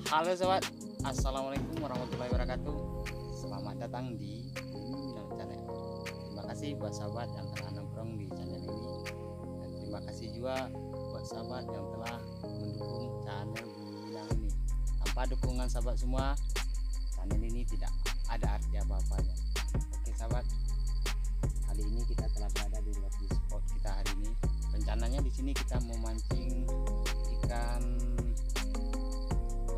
Halo sobat, assalamualaikum warahmatullahi wabarakatuh. Selamat datang di Bumi Minang Channel. Terima kasih buat sahabat yang telah nongkrong di channel ini, dan terima kasih juga buat sahabat yang telah mendukung channel Bumi Minang ini. Tanpa dukungan sahabat semua, channel ini tidak ada arti apa-apanya. Oke sahabat, kali ini kita telah berada di spot kita hari ini. Rencananya di sini kita mau mancing ikan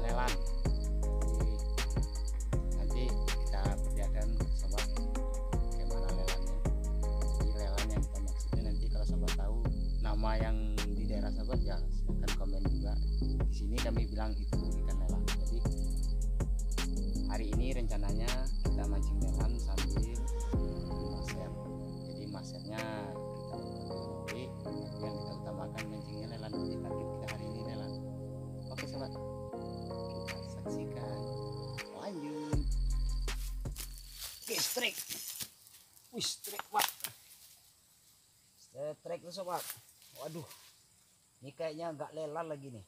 lelan. Jadi nanti kita perlihatkan sobat bagaimana lelannya. Jadi lelan yang kita maksudnya nanti kalau sobat tahu nama yang di daerah sobat ya silahkan komen juga. Di sini kami bilang itu ikan lelan. Jadi hari ini rencananya kita mancing lelan sambil maser. Jadi masernya kita nanti yang kita utamakan mancingnya lelan. Jadi target kita hari ini lelan. Oke sobat, saksikan lanjut. Oke, strike. Wih, strike pak. Strike tuh sobat. Waduh, ini kayaknya nggak lelan lagi nih.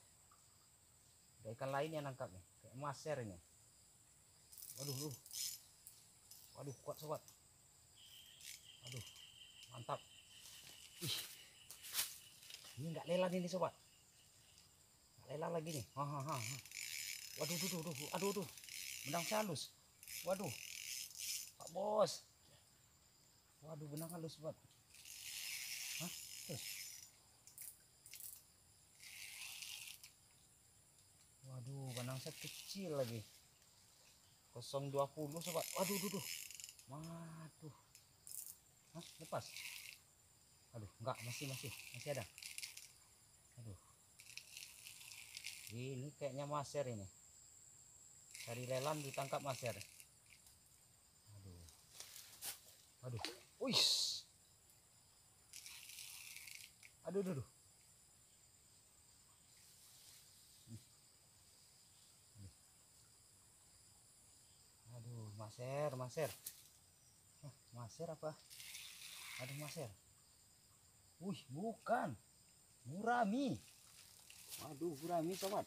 Ada ikan lain yang nangkap nih, kayak maser ini. Waduh, waduh kuat sobat. Waduh, mantap. Ih, ini nggak lelan ini sobat. Nggak lelan lagi nih. Waduh, aduh, benang halus. Waduh, Pak Bos. Waduh, benang halus buat. Hah? Waduh, benang set kecil lagi. 020 sobat. Waduh, Waduh. Hah, lepas. Aduh, enggak, masih ada. Aduh. Ini kayaknya maser ini. Cari lelan ditangkap maser. Aduh. Wih. Aduh. Aduh, maser. Maser apa? Aduh, maser. Wih, bukan. Gurami. Waduh, gurami sobat.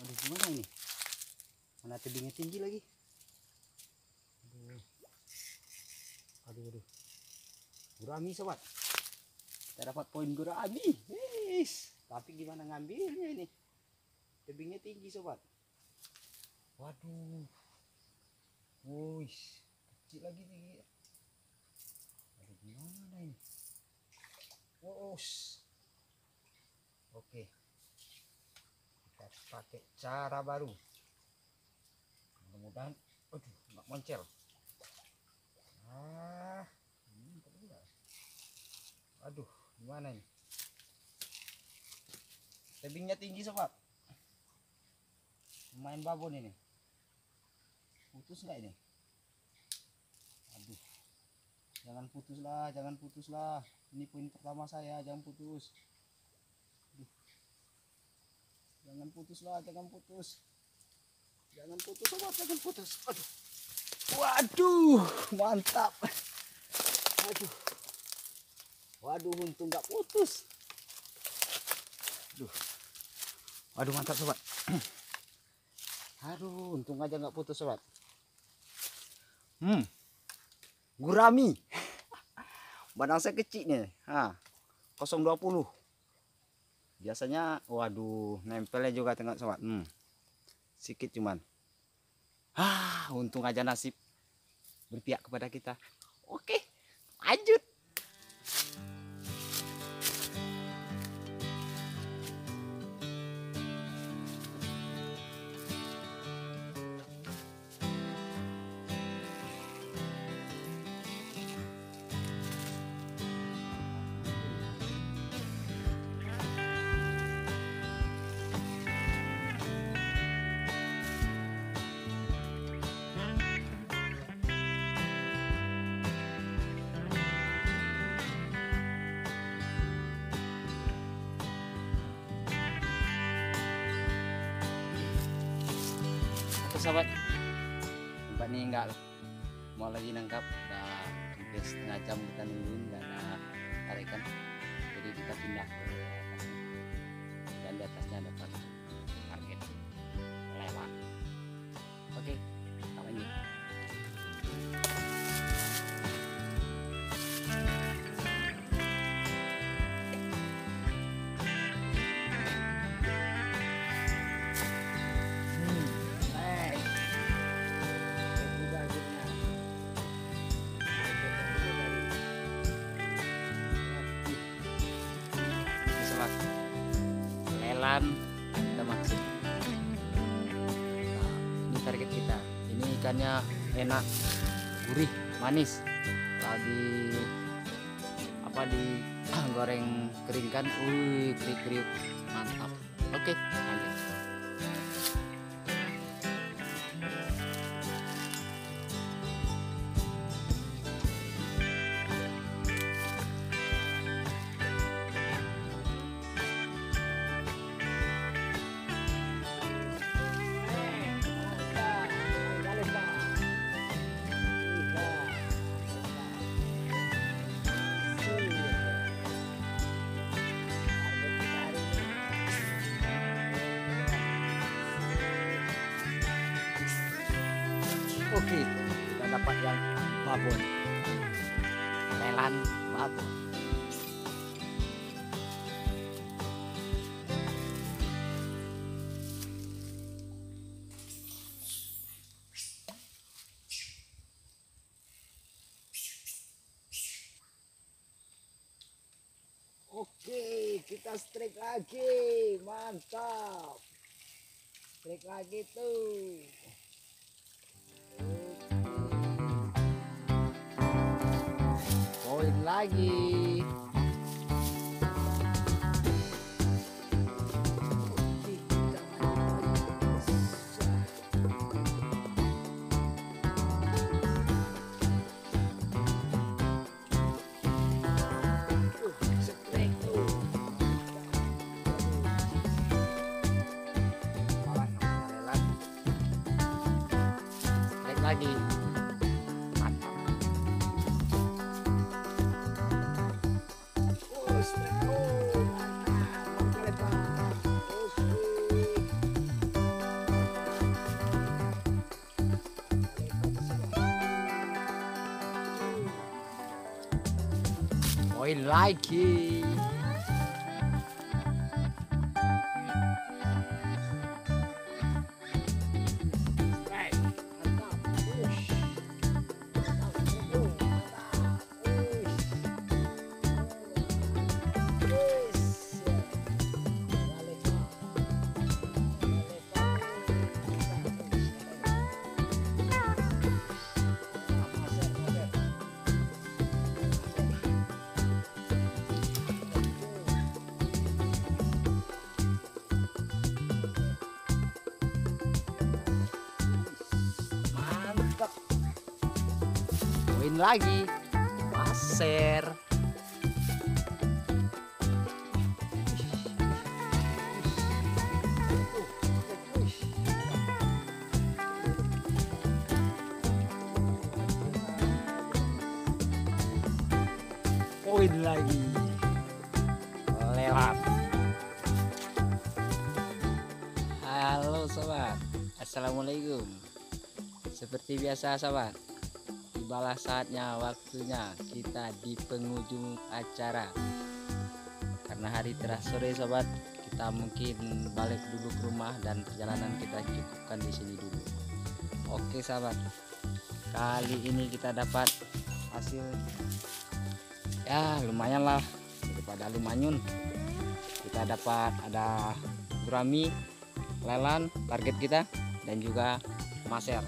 Aduh, gimana ini? Mana tebingnya tinggi lagi. Aduh. Gurami sobat. Kita dapat poin gurami. Tapi gimana ngambilnya ini? Tebingnya tinggi sobat. Waduh. Wih, kecil lagi nih. Aduh, gimana ini? Oke, kita pakai cara baru. Mudah-mudahan, nggak moncel. Aduh, gimana ini? Tebingnya tinggi sobat. Lumayan babon ini. Putus nggak ini? Aduh, jangan putus lah. Ini poin pertama saya, jangan putus. Jangan putus sobat, jangan putus. Aduh. Waduh, mantap. Waduh, untung nggak putus. Waduh, mantap sobat. Aduh, untung aja nggak putus sobat. Gurami. Badan saya kecil nih. 020. Biasanya waduh, nempelnya juga tengok sobat. Sedikit cuman. Untung aja nasib berpihak kepada kita. Oke, lanjut. Sahabat, tempat ini enggak mau lagi nangkap, udah hampir setengah jam kita nungguin dan tarikan, jadi kita pindah ke atas dan di atasnya dapat target. lelan kita maksud. Nah, ini target kita. Ini ikannya enak, gurih, manis. Kalau di goreng kering kan, kriuk-kriuk, mantap. Oke, lanjut. Oke, kita dapat yang babon, lelan babon. Oke, kita strike lagi, mantap. Strike lagi tuh. Poin lagi. Lagi mantap. Poin lagi. Poin lagi, maser. Poin lagi, lewat. Halo sobat, assalamualaikum. Seperti biasa sobat, tibalah saatnya, waktunya kita di penghujung acara. Karena hari telah sore sobat, kita mungkin balik dulu ke rumah dan perjalanan kita cukupkan di sini dulu. Oke sahabat, kali ini kita dapat hasil ya lumayan lah, daripada lumanyun. Kita dapat ada gurami, lelan target kita, dan juga maser.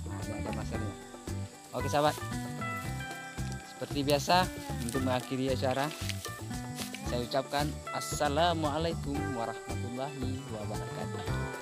Nah, ini ada masernya. Oke sahabat, seperti biasa untuk mengakhiri acara saya ucapkan assalamualaikum warahmatullahi wabarakatuh.